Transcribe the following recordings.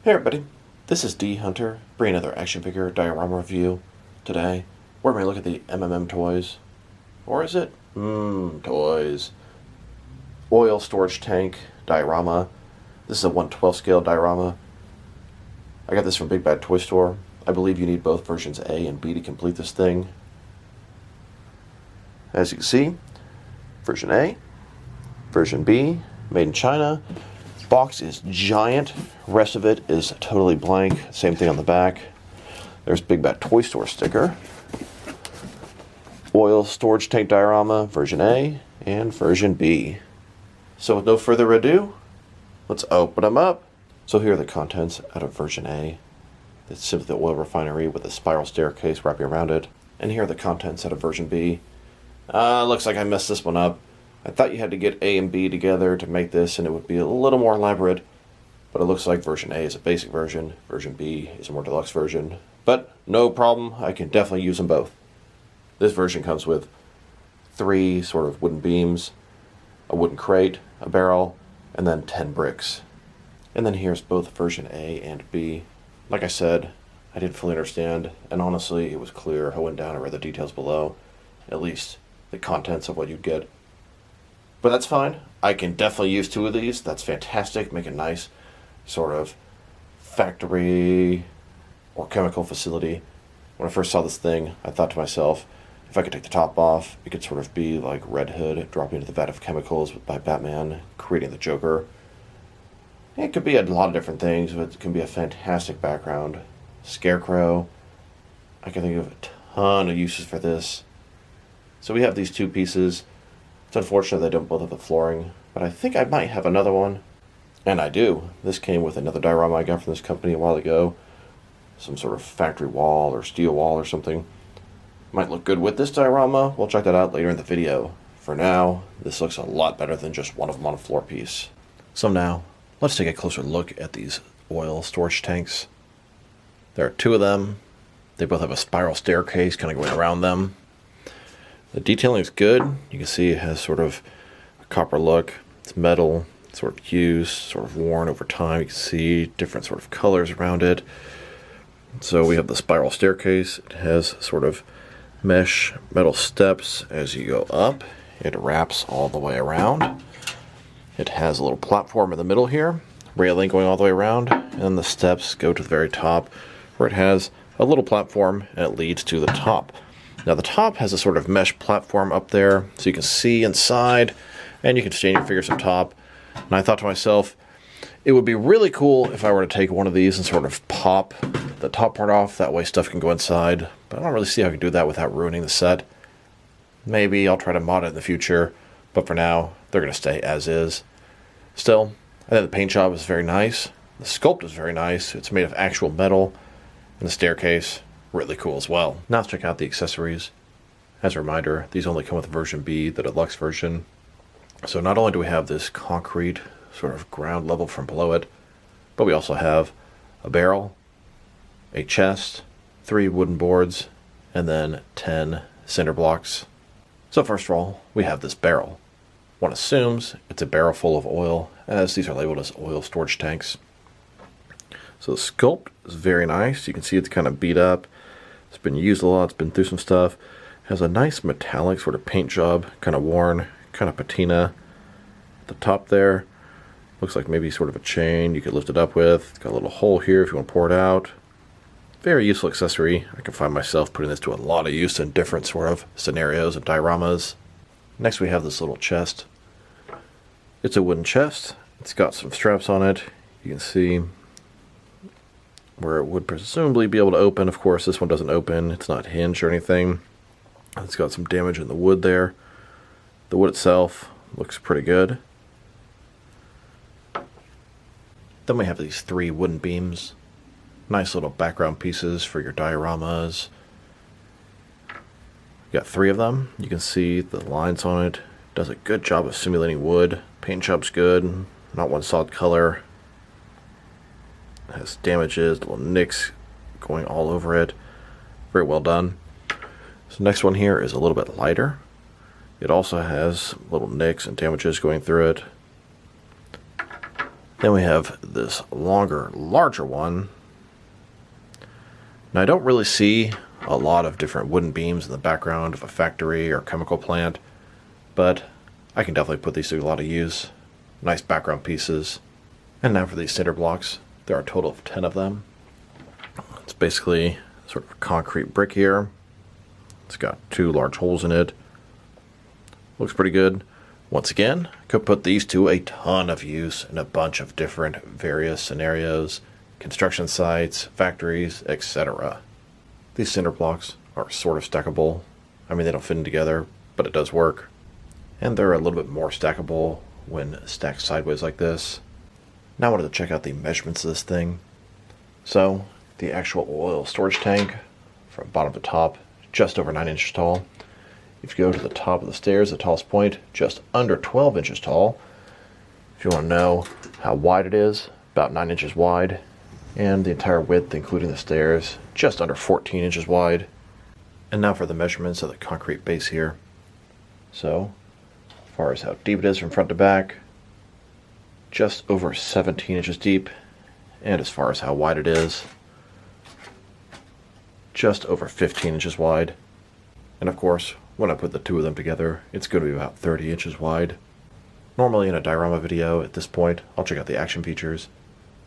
Hey everybody, this is D Hunter, bringing another action figure diorama review. Today, we're going to look at the MMMTOYS, or is it? Toys. Oil Storage Tank diorama. This is a 1/12 scale diorama. I got this from Big Bad Toy Store. I believe you need both versions A and B to complete this thing. As you can see, version A, version B, made in China. Box is giant, rest of it is totally blank. Same thing on the back. There's Big Bad Toy Store sticker. Oil Storage Tank diorama, version A and version B. So with no further ado, let's open them up. So here are the contents out of version A. It's simply the oil refinery with a spiral staircase wrapping around it. And here are the contents out of version B. Looks like I messed this one up. I thought you had to get A and B together to make this and it would be a little more elaborate, but it looks like version A is a basic version, version B is a more deluxe version, but no problem, I can definitely use them both. This version comes with 3 sort of wooden beams, a wooden crate, a barrel, and then 10 bricks. And then here's both version A and B. Like I said, I didn't fully understand, and honestly it was clear. I went down and read the details below, at least the contents of what you'd get. But that's fine. I can definitely use 2 of these. That's fantastic. Make a nice sort of factory or chemical facility. When I first saw this thing, I thought to myself, if I could take the top off, it could sort of be like Red Hood dropping into the vat of chemicals by Batman, creating the Joker. It could be a lot of different things, but it can be a fantastic background. Scarecrow. I can think of a ton of uses for this. So we have these 2 pieces. It's unfortunate they don't both have the flooring, but I think I might have another one. And I do. This came with another diorama I got from this company a while ago. Some sort of factory wall or steel wall or something. Might look good with this diorama. We'll check that out later in the video. For now, this looks a lot better than just one of them on a floor piece. So now, let's take a closer look at these oil storage tanks. There are 2 of them. They both have a spiral staircase kind of going around them. The detailing is good. You can see it has sort of a copper look. It's metal, sort of used, sort of worn over time. You can see different sort of colors around it. So we have the spiral staircase. It has sort of mesh metal steps as you go up. It wraps all the way around. It has a little platform in the middle here, railing going all the way around, and the steps go to the very top where it has a little platform and it leads to the top. Now the top has a sort of mesh platform up there so you can see inside and you can stand your figures up top. And I thought to myself, it would be really cool if I were to take one of these and sort of pop the top part off. That way stuff can go inside. But I don't really see how I can do that without ruining the set. Maybe I'll try to mod it in the future, but for now they're going to stay as is. Still, I think the paint job is very nice. The sculpt is very nice. It's made of actual metal. And the staircase, really cool as well. Now let's check out the accessories. As a reminder, these only come with version B, the deluxe version. So not only do we have this concrete sort of ground level from below it, but we also have a barrel, a chest, 3 wooden boards, and then 10 cinder blocks. So first of all, we have this barrel. One assumes it's a barrel full of oil, as these are labeled as oil storage tanks. So the sculpt is very nice. You can see it's kind of beat up. It's been used a lot. It's been through some stuff. It has a nice metallic sort of paint job, kind of worn, kind of patina. At the top there, looks like maybe sort of a chain you could lift it up with. It's got a little hole here if you want to pour it out. Very useful accessory. I can find myself putting this to a lot of use in different sort of scenarios and dioramas. Next we have this little chest. It's a wooden chest. It's got some straps on it. You can see where it would presumably be able to open. Of course, this one doesn't open. It's not hinged or anything. It's got some damage in the wood there. The wood itself looks pretty good. Then we have these 3 wooden beams. Nice little background pieces for your dioramas. You got 3 of them. You can see the lines on it. Does a good job of simulating wood. Paint job's good. Not one solid color. It has damages, little nicks going all over it. Very well done. So next one here is a little bit lighter. It also has little nicks and damages going through it. Then we have this longer, larger one. Now I don't really see a lot of different wooden beams in the background of a factory or chemical plant, but I can definitely put these to a lot of use. Nice background pieces. And now for these cinder blocks. There are a total of 10 of them. It's basically sort of a concrete brick here. It's got 2 large holes in it. Looks pretty good. Once again, could put these to a ton of use in a bunch of different various scenarios, construction sites, factories, etc. These cinder blocks are sort of stackable. I mean, they don't fit in together, but it does work. And they're a little bit more stackable when stacked sideways like this. Now I wanted to check out the measurements of this thing. So, the actual oil storage tank, from bottom to top, just over 9 inches tall. If you go to the top of the stairs, the tallest point, just under 12 inches tall. If you want to know how wide it is, about 9 inches wide. And the entire width, including the stairs, just under 14 inches wide. And now for the measurements of the concrete base here. So, as far as how deep it is from front to back, just over 17 inches deep. And as far as how wide it is, just over 15 inches wide. And of course, when I put the two of them together, it's going to be about 30 inches wide. Normally in a diorama video at this point, I'll check out the action features.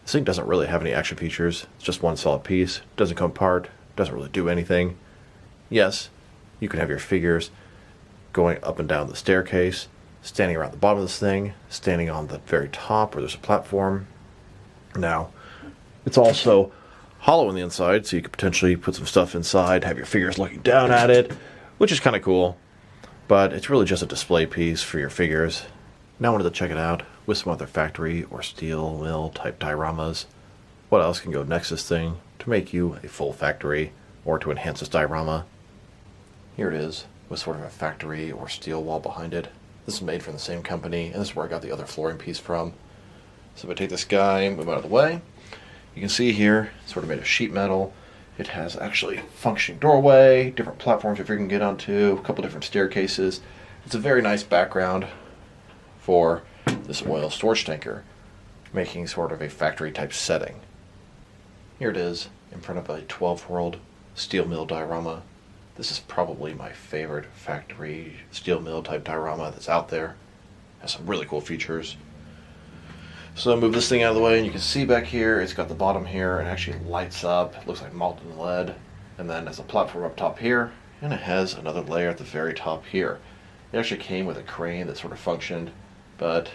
This thing doesn't really have any action features. It's just one solid piece. Doesn't come apart. Doesn't really do anything. Yes, you can have your figures going up and down the staircase, standing around the bottom of this thing, standing on the very top where there's a platform. Now, it's also hollow on the inside, so you could potentially put some stuff inside, have your figures looking down at it, which is kind of cool. But it's really just a display piece for your figures. Now I wanted to check it out with some other factory or steel mill type dioramas. What else can go next to this thing to make you a full factory or to enhance this diorama? Here it is, with sort of a factory or steel wall behind it. This is made from the same company, and this is where I got the other flooring piece from. So if I take this guy and move out of the way, you can see here, it's sort of made of sheet metal. It has actually functioning doorway, different platforms if you can get onto, a couple different staircases. It's a very nice background for this oil storage tanker, making sort of a factory type setting. Here it is in front of a 12 world steel mill diorama. This is probably my favorite factory steel mill type diorama that's out there. It has some really cool features. So I move this thing out of the way, and you can see back here, it's got the bottom here, and it actually lights up. It looks like molten lead. And then there's a platform up top here, and it has another layer at the very top here. It actually came with a crane that sort of functioned, but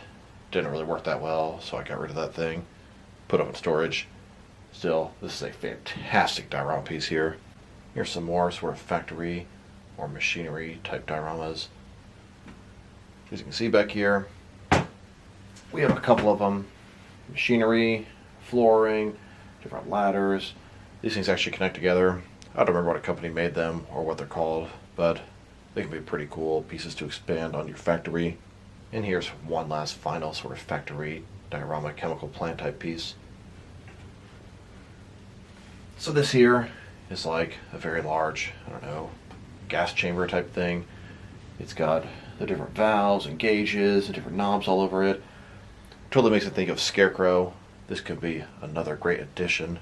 didn't really work that well, so I got rid of that thing, put it in storage. Still, this is a fantastic diorama piece here. Here's some more sort of factory or machinery type dioramas. As you can see back here, we have a couple of them. Machinery, flooring, different ladders. These things actually connect together. I don't remember what company made them or what they're called, but they can be pretty cool pieces to expand on your factory. And here's one last final sort of factory diorama chemical plant type piece. So this here is like a very large, I don't know, gas chamber type thing. It's got the different valves and gauges and different knobs all over it. Totally makes it think of Scarecrow. This could be another great addition.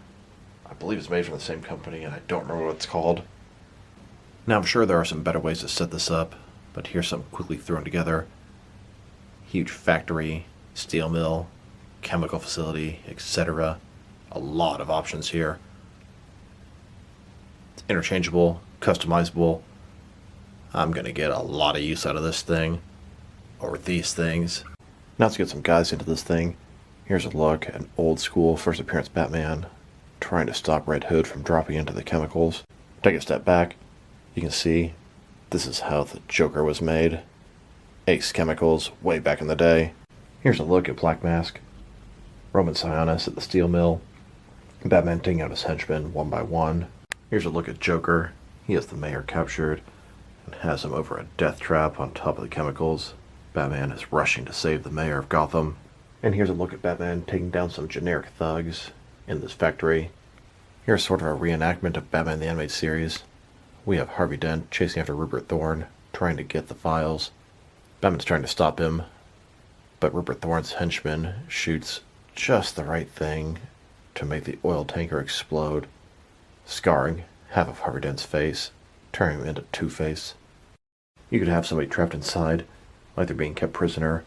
I believe it's made from the same company, and I don't remember what it's called. Now I'm sure there are some better ways to set this up, but here's some quickly thrown together. Huge factory, steel mill, chemical facility, etc. A lot of options here. It's interchangeable, customizable. I'm going to get a lot of use out of this thing, or these things. Now let's get some guys into this thing. Here's a look at an old school first appearance Batman trying to stop Red Hood from dropping into the chemicals. Take a step back, you can see this is how the Joker was made. Ace Chemicals way back in the day. Here's a look at Black Mask, Roman Sionis at the steel mill, Batman taking out his henchmen one by one. Here's a look at Joker. He has the mayor captured and has him over a death trap on top of the chemicals. Batman is rushing to save the mayor of Gotham. And here's a look at Batman taking down some generic thugs in this factory. Here's sort of a reenactment of Batman the Animated Series. We have Harvey Dent chasing after Rupert Thorne, trying to get the files. Batman's trying to stop him, but Rupert Thorne's henchman shoots just the right thing to make the oil tanker explode, scarring half of Harvey Dent's face, turning him into Two-Face. You could have somebody trapped inside, like they're being kept prisoner,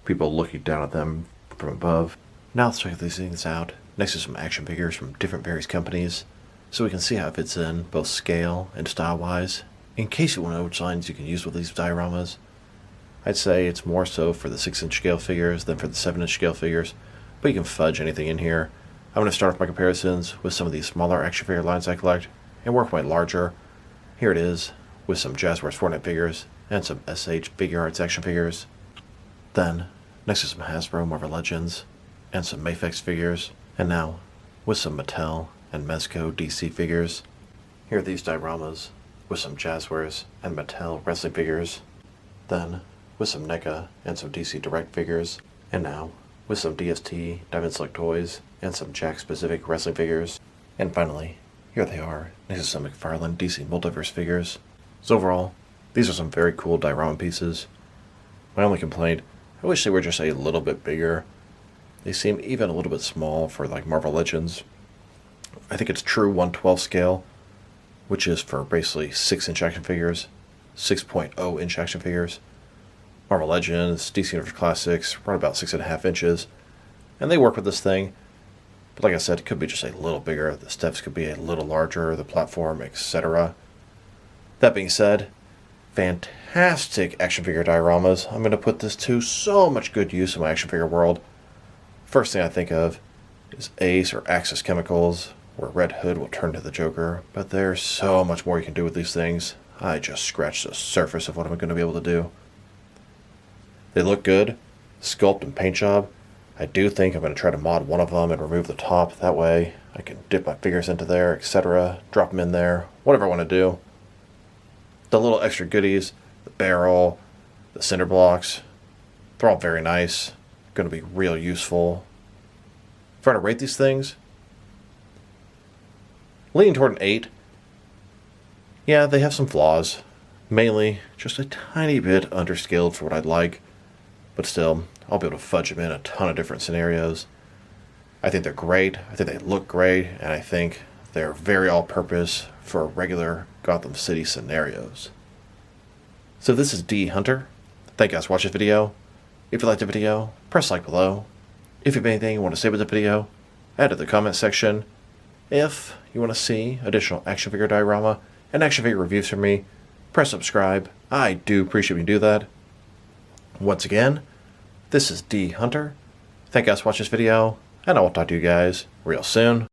people looking down at them from above. Now let's check these things out next to some action figures from different various companies, so we can see how it fits in, both scale and style-wise. In case you want to know which lines you can use with these dioramas, I'd say it's more so for the 6-inch scale figures than for the 7-inch scale figures, but you can fudge anything in here. I'm going to start off my comparisons with some of these smaller action figure lines I collect, and work my larger. Here it is, with some Jazzwares Fortnite figures, and some SH Figure Arts action figures. Then, next to some Hasbro Marvel Legends, and some Mafex figures, and now, with some Mattel and Mezco DC figures. Here are these dioramas, with some Jazzwares and Mattel wrestling figures. Then, with some NECA and some DC Direct figures, and now, with some DST Diamond Select toys, and some Jack-specific wrestling figures. And finally, here they are, next to some McFarlane DC Multiverse figures. So overall, these are some very cool diorama pieces. My only complaint, I wish they were just a little bit bigger. They seem even a little bit small for like Marvel Legends. I think it's true 1/12 scale, which is for basically 6-inch action figures, 6.0-inch action figures. Marvel Legends, DC Universe Classics, run about 6.5 inches, and they work with this thing. But like I said, it could be just a little bigger, the steps could be a little larger, the platform, etc. That being said, fantastic action figure dioramas. I'm going to put this to so much good use in my action figure world. First thing I think of is Ace or Axis Chemicals, where Red Hood will turn to the Joker, but there's so much more you can do with these things. I just scratched the surface of what I'm going to be able to do. They look good, sculpt and paint job. I do think I'm going to try to mod one of them and remove the top. That way I can dip my figures into there, etc. Drop them in there, whatever I want to do. The little extra goodies, the barrel, the cinder blocks, they're all very nice. Going to be real useful. If I were to rate these things, leaning toward an 8. Yeah, they have some flaws. Mainly just a tiny bit underscaled for what I'd like. But still, I'll be able to fudge them in a ton of different scenarios. I think they're great, I think they look great, and I think they're very all-purpose for regular Gotham City scenarios. So this is D Hunter. Thank you guys for watching this video. If you liked the video, press like below. If you have anything you want to say about the video, add to the comment section. If you want to see additional action figure diorama and action figure reviews from me, press subscribe. I do appreciate when you do that. Once again, this is D Hunter. Thank you guys for watching this video, and I will talk to you guys real soon.